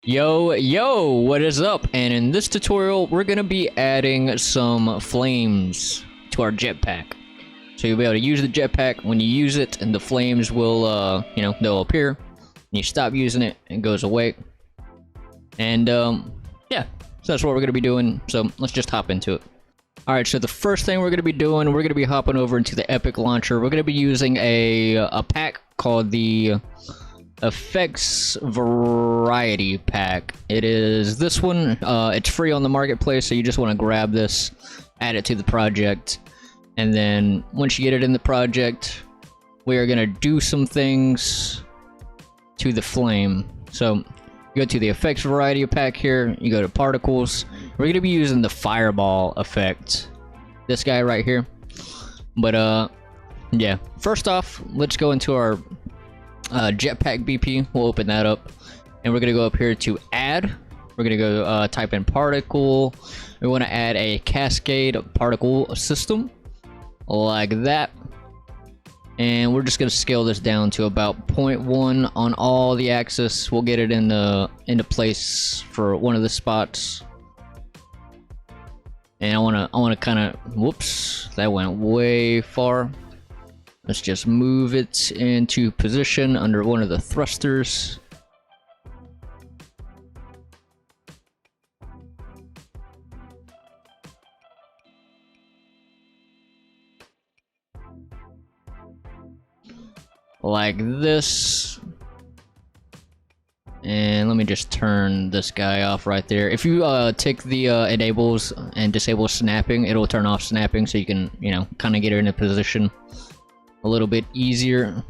Yo, what is up? And in this tutorial, we're gonna be adding some flames to our jetpack. So you'll be able to use the jetpack. When you use it, and the flames will, they'll appear. And you stop using it, and it goes away. And, yeah, so that's what we're gonna be doing. So let's just hop into it. Alright, so the first thing we're gonna be doing, we're gonna be hopping over into the Epic Launcher. We're gonna be using a pack called the Effects Variety Pack. It is this one. It's free on the marketplace, so you just want to grab this, add it to the project, and then once you get it in the project, we are going to do some things to the flame. So you go to the Effects Variety Pack here, you go to Particles. We're going to be using the Fireball effect, this guy right here. But yeah, first off, let's go into our jetpack BP. We'll open that up, and we're gonna go up here to add. We're gonna go type in particle. We want to add a cascade particle system like that, and we're just gonna scale this down to about 0.1 on all the axis. We'll get it into place for one of the spots. And I want to kind of, whoops, that went way far. Let's just move it into position under one of the thrusters. Like this. And let me just turn this guy off right there. If you take the enables and disable snapping, it'll turn off snapping, so you can, kind of get her in a position a little bit easier,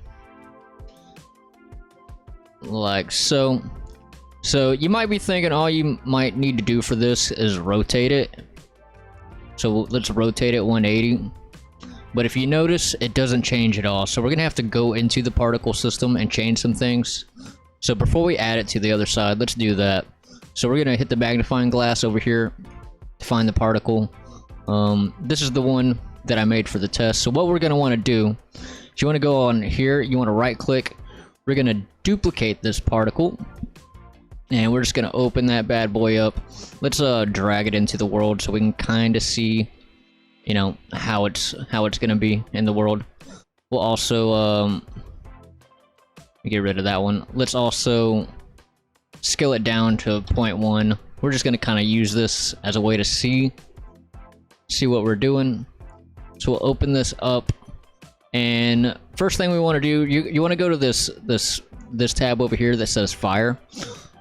like so. So you might be thinking all you might need to do for this is rotate it. So let's rotate it 180. But if you notice, it doesn't change at all. So we're gonna have to go into the particle system and change some things. So before we add it to the other side, let's do that. So we're gonna hit the magnifying glass over here to find the particle. This is the one that I made for the test. So what we're going to want to do is you want to go on here, you want to right click, we're going to duplicate this particle, and we're just going to open that bad boy up. Let's drag it into the world so we can kind of see, how it's going to be in the world. We'll also get rid of that one. Let's also scale it down to 0.1. We're just going to kind of use this as a way to see what we're doing. So we'll open this up, and first thing we want to do, you want to go to this tab over here that says fire.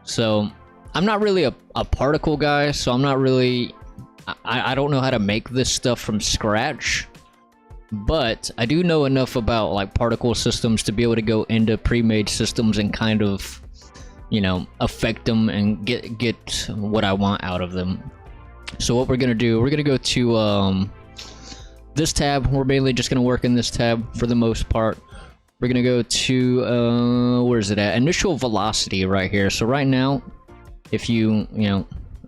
So I'm not really a particle guy, so I'm not really, I don't know how to make this stuff from scratch, but I do know enough about like particle systems to be able to go into pre-made systems and kind of, affect them and get what I want out of them. So what we're gonna do, we're gonna go to this tab. We're mainly just gonna work in this tab for the most part. We're gonna go to where is it at? Initial velocity right here. So right now, if you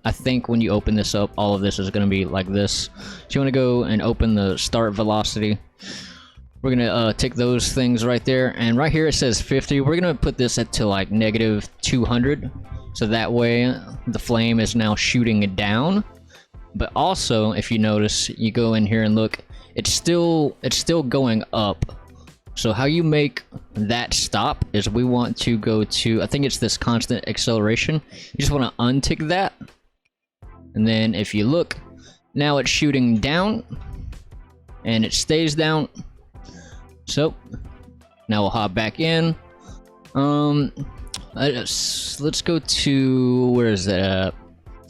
I think when you open this up, all of this is gonna be like this. So you wanna go and open the start velocity. We're gonna take those things right there, and right here it says 50. We're gonna put this to like -200, so that way the flame is now shooting it down. But also, if you notice, you go in here and look, it's still going up. So how you make that stop is we want to go to, I think it's this constant acceleration. You just want to untick that, and then if you look, now it's shooting down, and it stays down. So now we'll hop back in. Let's go to, where is that at?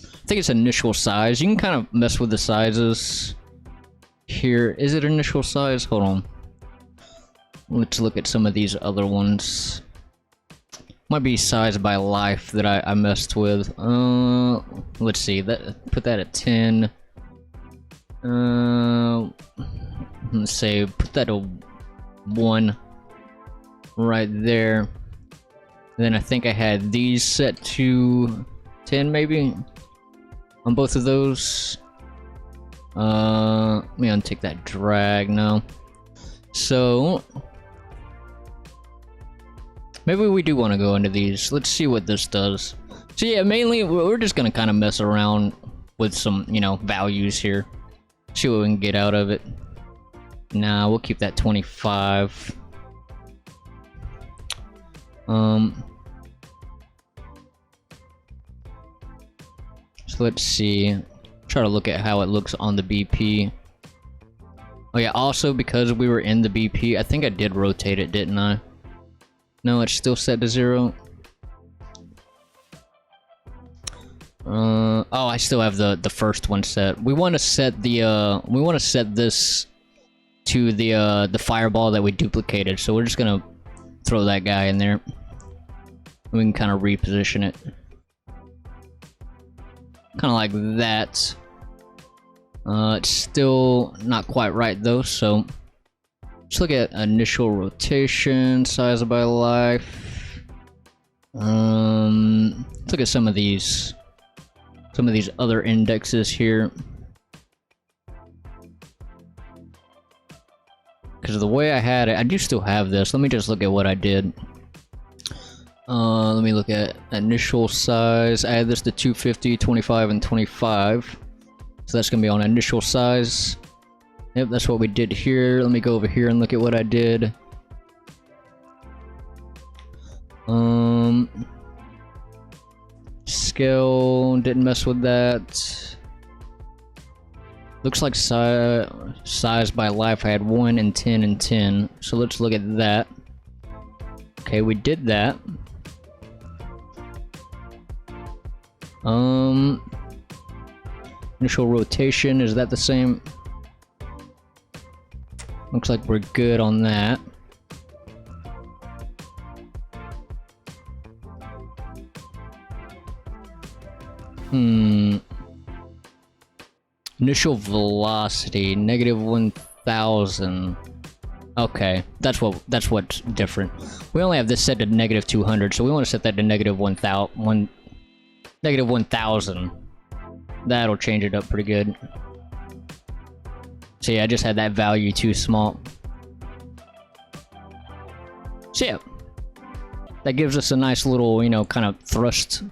I think it's initial size. You can kind of mess with the sizes here. Is it initial size? Hold on. Let's look at some of these other ones. Might be size by life that I messed with. Let's see. Put that at 10. Let's say put that at 1 right there. Then I think I had these set to 10 maybe. On both of those. Let me untick that drag now. So maybe we do want to go into these. Let's see what this does. So yeah, mainly we're just gonna kind of mess around with some, you know, values here. See what we can get out of it. Nah, we'll keep that 25. So let's see. Try to look at how it looks on the BP. Oh yeah, also because we were in the BP, I think I did rotate it, didn't I? No, it's still set to 0. Oh, I still have the first one set. We want to set the we want to set this to the fireball that we duplicated. So we're just gonna throw that guy in there. We can kind of reposition it, kind of like that. It's still not quite right though. So let's look at initial rotation, size by life. Let's look at some of these other indexes here. Because the way I had it, I do still have this. Let me just look at what I did. Let me look at initial size. I had this to 250, 25, and 25. So that's going to be on initial size. Yep, that's what we did here. Let me go over here and look at what I did. Scale, didn't mess with that. Looks like size by life, I had 1 and 10 and 10. So let's look at that. Okay, we did that. Initial rotation, is that the same? Looks like we're good on that. Initial velocity, -1000. Okay, that's what's different. We only have this set to -200, so we want to set that to -1000. That'll change it up pretty good. So yeah, I just had that value too small. So yeah, that gives us a nice little, you know, kind of thrust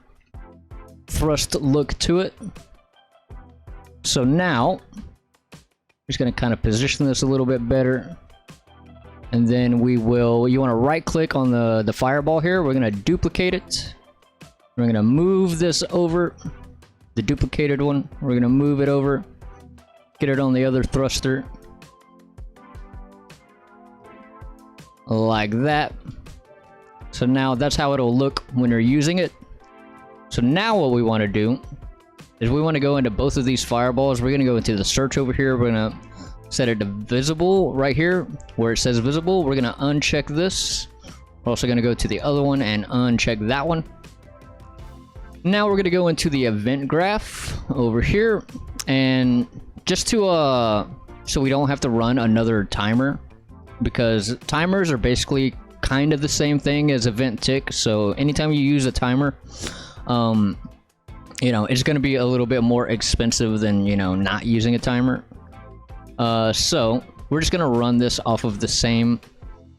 look to it. So now, just gonna kind of position this a little bit better. And then we will, you want to right click on the fireball here. We're gonna duplicate it. We're gonna move this over, the duplicated one. We're gonna move it over, get it on the other thruster. Like that. So now that's how it'll look when you're using it. So now what we want to do is we want to go into both of these fireballs. We're going to go into the search over here. We're going to set it to visible right here where it says visible. We're going to uncheck this. We're also going to go to the other one and uncheck that one. Now we're going to go into the event graph over here, and just to so we don't have to run another timer, because timers are basically kind of the same thing as event tick. So anytime you use a timer, you know, it's going to be a little bit more expensive than, you know, not using a timer. So we're just going to run this off of the same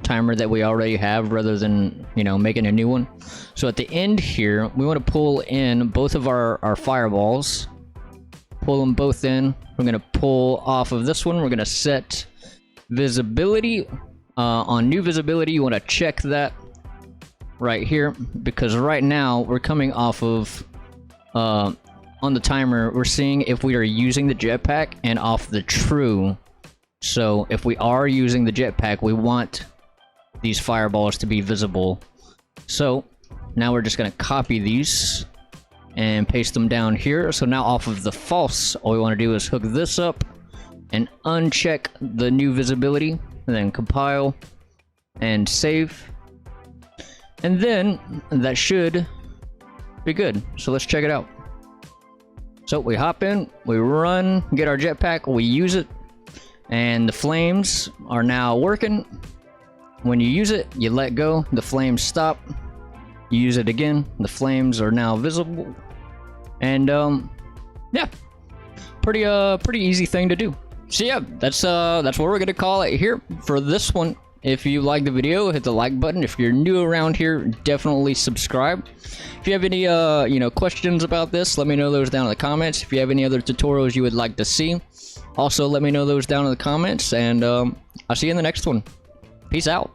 timer that we already have rather than, you know, making a new one. So at the end here, we want to pull in both of our fireballs. Pull them both in. We're going to pull off of this one. We're going to set visibility. On new visibility, you want to check that right here, because right now we're coming off of on the timer, we're seeing if we are using the jetpack and off the true. So if we are using the jetpack, we want these fireballs to be visible. So now we're just going to copy these and paste them down here. So now off of the false, all we want to do is hook this up and uncheck the new visibility, and then compile and save. And then that should be good. So let's check it out. So we hop in, we run, get our jetpack, we use it, and the flames are now working. When you use it, you let go, the flames stop. You use it again, the flames are now visible. And yeah, pretty easy thing to do. So yeah, that's what we're gonna call it here for this one. If you like the video, hit the like button. If you're new around here, definitely subscribe. If you have any questions about this, let me know those down in the comments. If you have any other tutorials you would like to see, also let me know those down in the comments, and I'll see you in the next one. Peace out.